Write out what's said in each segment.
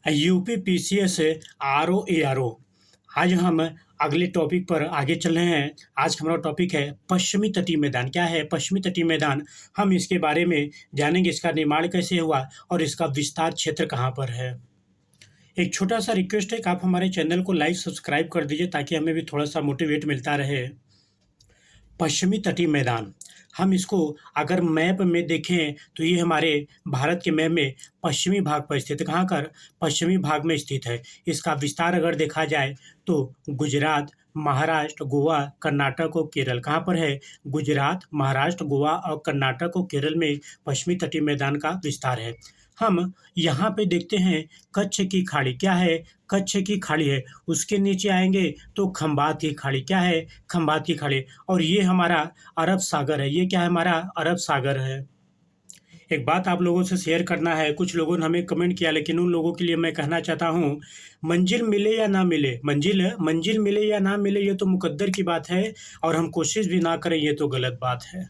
UP PCS RO ARO. आज हम अगले टॉपिक पर आगे चल रहे हैं। आज हमारा टॉपिक है पश्चिमी तटीय मैदान। क्या है पश्चिमी तटीय मैदान? हम इसके बारे में जानेंगे, इसका निर्माण कैसे हुआ और इसका विस्तार क्षेत्र कहाँ पर है। एक छोटा सा रिक्वेस्ट है कि आप हमारे चैनल को लाइक सब्सक्राइब कर दीजिए ताकि हमें भी थोड़ा सा मोटिवेट मिलता रहे। पश्चिमी तटीय मैदान, हम इसको अगर मैप में देखें तो ये हमारे भारत के मैप में पश्चिमी भाग पर स्थित है। कहाँ कर पश्चिमी भाग में स्थित है। इसका विस्तार अगर देखा जाए तो गुजरात, महाराष्ट्र, गोवा, कर्नाटक और केरल। कहाँ पर है? गुजरात, महाराष्ट्र, गोवा और कर्नाटक और केरल में पश्चिमी तटीय मैदान का विस्तार है। हम यहाँ पे देखते हैं कच्छ की खाड़ी। क्या है? कच्छ की खाड़ी है। उसके नीचे आएंगे तो खंबात की खाड़ी। क्या है? खंबात की खाड़ी। और ये हमारा अरब सागर है। ये क्या है? हमारा अरब सागर है। एक बात आप लोगों से शेयर करना है। कुछ लोगों ने हमें कमेंट किया, लेकिन उन लोगों के लिए मैं कहना चाहता हूँ, मंजिल मिले या ना मिले, मंजिल मिले या ना मिले ये तो मुकद्दर की बात है, और हम कोशिश भी ना करें ये तो गलत बात है।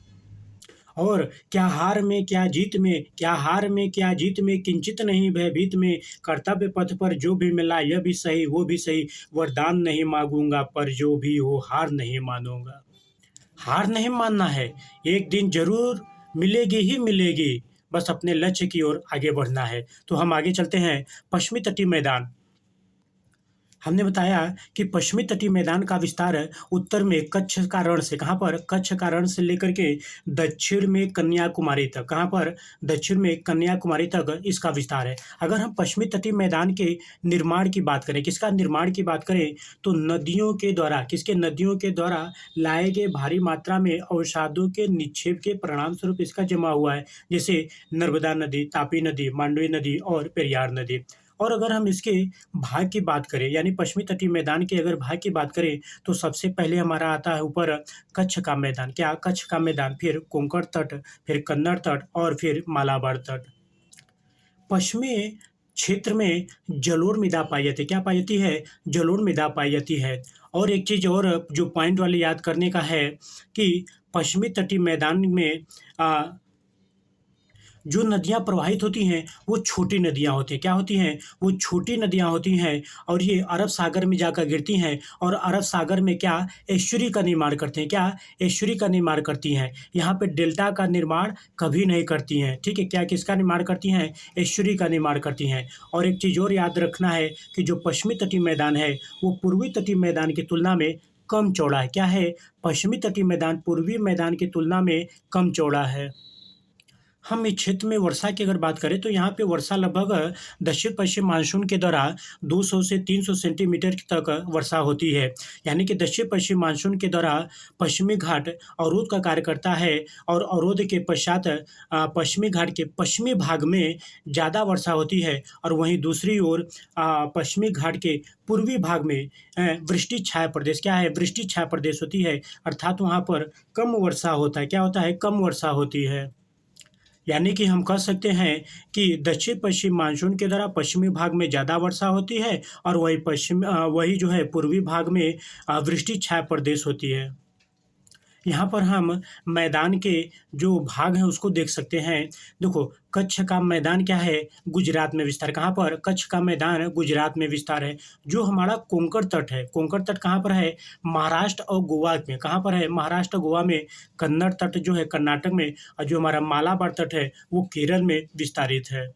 और क्या हार में क्या जीत में, क्या हार में क्या जीत में, किंचित नहीं भयभीत में, कर्तव्य पथ पर जो भी मिला यह भी सही वो भी सही, वरदान नहीं मांगूंगा पर जो भी हो हार नहीं मानूंगा। हार नहीं मानना है, एक दिन जरूर मिलेगी ही मिलेगी, बस अपने लक्ष्य की ओर आगे बढ़ना है। तो हम आगे चलते हैं। पश्चिमी तटीय मैदान, हमने बताया कि पश्चिमी तटीय मैदान का विस्तार उत्तर में कच्छ का रण से, कहाँ पर? कच्छ का रण से लेकर के दक्षिण में कन्याकुमारी तक। कहाँ पर? दक्षिण में कन्याकुमारी तक इसका विस्तार है। अगर हम पश्चिमी तटीय मैदान के निर्माण की बात करें, किसका निर्माण की बात करें, तो नदियों के द्वारा, किसके? नदियों के द्वारा लाए गए भारी मात्रा में अवसादों के निक्षेप के परिणाम स्वरूप इसका जमा हुआ है, जैसे नर्मदा नदी, तापी नदी, मांडवी नदी और पेरियार नदी। और अगर हम इसके भाग की बात करें, यानी पश्चिमी तटीय मैदान के अगर भाग की बात करें, तो सबसे पहले हमारा आता है ऊपर कच्छ का मैदान। क्या? कच्छ का मैदान, फिर कोंकण तट, फिर कन्नड़ तट और फिर मालाबार तट। पश्चिमी क्षेत्र में जलोढ़ मृदा पाई जाती है। क्या पाई जाती है? जलोढ़ मृदा पाई जाती है। और एक चीज़ और जो पॉइंट वाले याद करने का है कि पश्चिमी तटीय मैदान में जो नदियाँ प्रवाहित होती हैं वो छोटी नदियाँ होती हैं। क्या होती हैं? वो छोटी नदियाँ होती हैं, और ये अरब सागर में जाकर गिरती हैं, और अरब सागर में क्या? एस्चुरी का निर्माण करते हैं। क्या? एस्चुरी का निर्माण करती हैं। यहाँ पे डेल्टा का निर्माण कभी नहीं करती हैं। ठीक है? क्या किसका निर्माण करती हैं? एस्चुरी का निर्माण करती हैं। और एक चीज़ और याद रखना है कि जो पश्चिमी तटीय मैदान है वो पूर्वी तटीय मैदान की तुलना में कम चौड़ा है। क्या है? पश्चिमी तटीय मैदान पूर्वी मैदान की तुलना में कम चौड़ा है। हम इस क्षेत्र में वर्षा की अगर बात करें तो यहाँ पे वर्षा लगभग दक्षिण पश्चिम मानसून के दौरान 200 से 300 सेंटीमीटर तक वर्षा होती है। यानी कि दक्षिण पश्चिम मानसून के दौरान पश्चिमी घाट अवरोध का कार्य करता है, और अवरोध के पश्चात पश्चिमी घाट के पश्चिमी भाग में ज़्यादा वर्षा होती है, और वहीं दूसरी ओर पश्चिमी घाट के पूर्वी भाग में वृष्टि छाया प्रदेश। क्या है? वृष्टि छाया प्रदेश होती है, अर्थात वहाँ पर कम वर्षा होता है। क्या होता है? कम वर्षा होती है। यानी कि हम कह सकते हैं कि दक्षिण पश्चिम मानसून के दौरान पश्चिमी भाग में ज़्यादा वर्षा होती है, और वही जो है पूर्वी भाग में वृष्टि छाया प्रदेश होती है। यहाँ पर हम मैदान के जो भाग हैं उसको देख सकते हैं। देखो, कच्छ का मैदान क्या है? गुजरात में विस्तार। कहाँ पर? कच्छ का मैदान गुजरात में विस्तार है। जो हमारा कोंकण तट है, कोंकण तट कहाँ पर है? महाराष्ट्र और गोवा में। कहाँ पर है? महाराष्ट्र गोवा में। कन्नड़ तट जो है कर्नाटक में, और जो हमारा मालाबार तट है वो केरल में विस्तारित है।